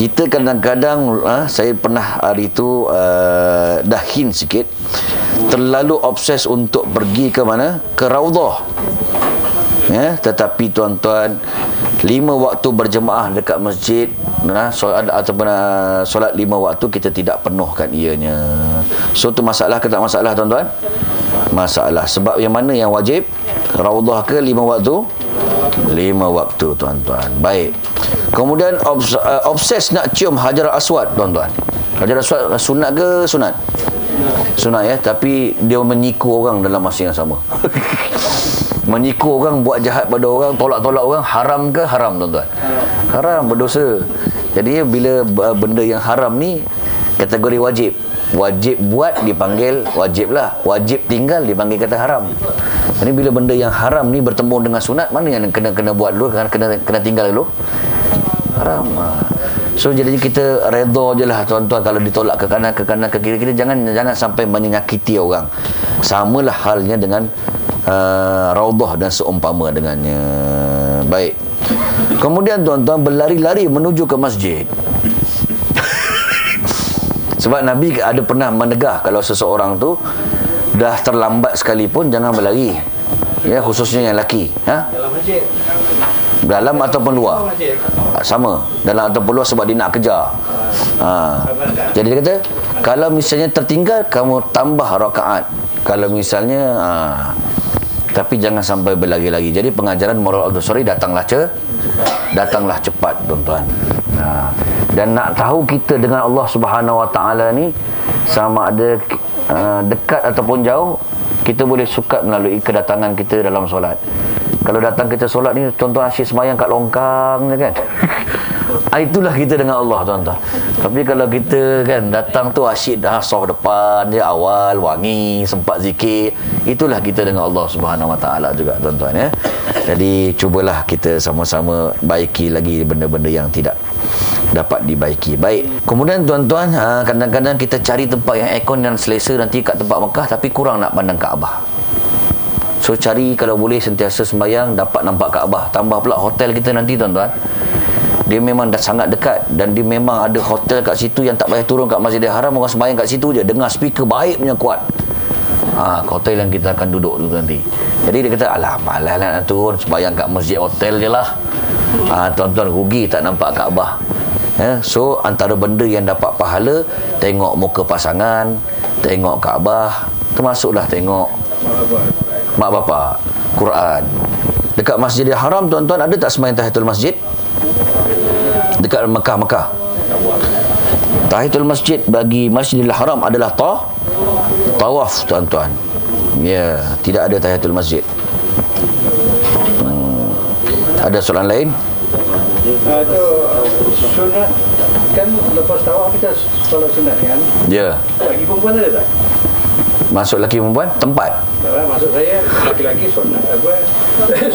Kita kadang-kadang saya pernah hari tu dah hint sikit, terlalu obses untuk pergi ke mana? Ke Raudhah. Ya, tetapi tuan-tuan, 5 waktu berjemaah dekat masjid, solat ataupun solat 5 waktu kita tidak penuhkan ianya. So tu masalah ke tak masalah tuan-tuan? Masalah. Sebab yang mana yang wajib? Raudhah ke 5 waktu? 5 waktu tuan-tuan. Baik. Kemudian obses nak cium Hajar Aswad tuan-tuan. Hajar Aswad sunat ke sunat? Sunat ya, tapi dia menyiku orang dalam masa yang sama. Menyiku orang, buat jahat pada orang, tolak-tolak orang, haram ke haram tuan-tuan? Haram, berdosa. Jadi bila benda yang haram ni kategori wajib. Wajib buat dipanggil wajib lah. Wajib tinggal dipanggil kata haram. Ini bila benda yang haram ni bertemu dengan sunat, mana yang kena buat dulu, kena tinggal dulu? Haram. So jadi kita redha je lah tuan-tuan kalau ditolak ke kanan ke kiri, kita jangan sampai menyakiti orang. Samalah halnya dengan Raudhah dan seumpama dengannya. Baik. Kemudian tuan-tuan berlari-lari menuju ke masjid. Sebab Nabi ada pernah menegah kalau seseorang tu dah terlambat sekalipun jangan berlari. Ya, khususnya yang lelaki. Dalam masjid. Dalam ataupun luar. Sama. Dalam ataupun luar sebab dia nak kejar. Jadi dia kata, kalau misalnya tertinggal, kamu tambah rakaat. Kalau misalnya tapi jangan sampai berlari-lari. Jadi pengajaran moral of the story, datanglah cepat tuan-tuan. Dan nak tahu kita dengan Allah Subhanahu Wa Taala ni sama ada dekat ataupun jauh, kita boleh sukat melalui kedatangan kita dalam solat. Kalau datang kita solat ni tuan-tuan asyik semayang kat longkang je kan. Itulah kita dengan Allah tuan-tuan. Tapi kalau kita kan datang tu asyik dah soft depan je, awal wangi, sempat zikir, itulah kita dengan Allah Subhanahu Wa Taala juga tuan-tuan ya. Jadi cubalah kita sama-sama baiki lagi benda-benda yang tidak dapat dibaiki. Baik. Kemudian tuan-tuan, kadang-kadang kita cari tempat yang aircon dan selesa nanti kat tempat Mekah tapi kurang nak pandang Kaabah. So cari kalau boleh sentiasa sembahyang dapat nampak Kaabah. Tambah pula hotel kita nanti tuan-tuan, dia memang dah sangat dekat dan dia memang ada hotel kat situ yang tak payah turun kat Masjidil Haram, orang sembahyang kat situ je, dengar speaker baik punya kuat. Hotel yang kita akan duduk tu nanti. Jadi dia kata, alah malas lah nak turun, sembahyang kat masjid hotel je lah. Tuan-tuan, rugi tak nampak Kaabah. So antara benda yang dapat pahala, tengok muka pasangan, tengok Kaabah, termasuklah tengok mak bapak, Quran. Dekat Masjidil Haram tuan-tuan, ada tak sembahyang tahiyatul masjid? Dekat Mekah. Tahiyatul masjid bagi Masjidil Haram adalah tawaf tuan-tuan. Ya, tidak ada tahiyatul masjid. Ada soalan lain? Itu sunat kan, lepas tawaf kita solat sunat kan? Ya. Bagi perempuan ada tak? Masuk lelaki perempuan tempat? Maksud saya laki-laki sunat apa?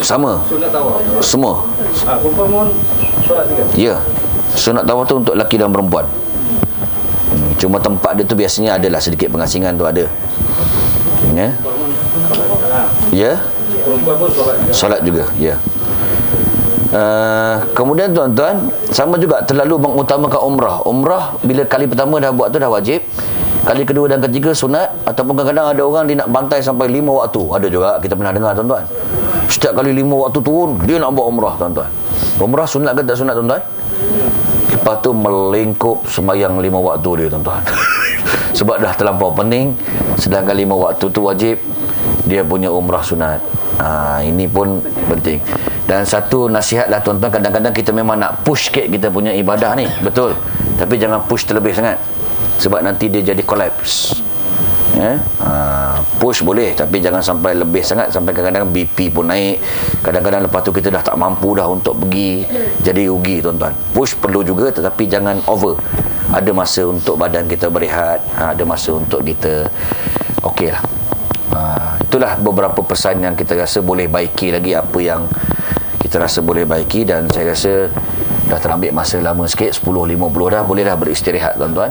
Sama. Sunat tawaf. Semua. Perempuan pun solat juga. Ya. Sunat tawaf tu untuk lelaki dan perempuan. Cuma tempat dia tu biasanya adalah sedikit pengasingan tu ada. Ya. Ya. Perempuan pun solat juga. Ya. Kemudian tuan-tuan, sama juga terlalu mengutamakan umrah. Umrah bila kali pertama dah buat tu dah wajib. Kali kedua dan ketiga sunat. Ataupun kadang-kadang ada orang dia nak bantai sampai 5 waktu. Ada juga, kita pernah dengar tuan-tuan. Setiap kali 5 waktu turun, dia nak buat umrah tuan-tuan. Umrah sunat ke tak sunat tuan-tuan? Lepas tu melingkup sembahyang 5 waktu dia tuan-tuan. Sebab dah terlampau pening. Sedangkan 5 waktu tu wajib, dia punya umrah sunat. Ini pun penting. Dan satu nasihatlah tuan-tuan, kadang-kadang kita memang nak push sikit kita punya ibadah ni, betul. Tapi jangan push terlebih sangat, sebab nanti dia jadi collapse. Push boleh, tapi jangan sampai lebih sangat, sampai kadang-kadang BP pun naik. Kadang-kadang lepas tu kita dah tak mampu dah untuk pergi, jadi rugi tuan-tuan. Push perlu juga, tetapi jangan over. Ada masa untuk badan kita berehat, ada masa untuk kita okey lah. Itulah beberapa pesan yang kita rasa boleh baiki lagi, apa yang kita rasa boleh baiki. Dan saya rasa dah terambil masa lama sikit, 10.50 dah, bolehlah beristirahat tuan-tuan.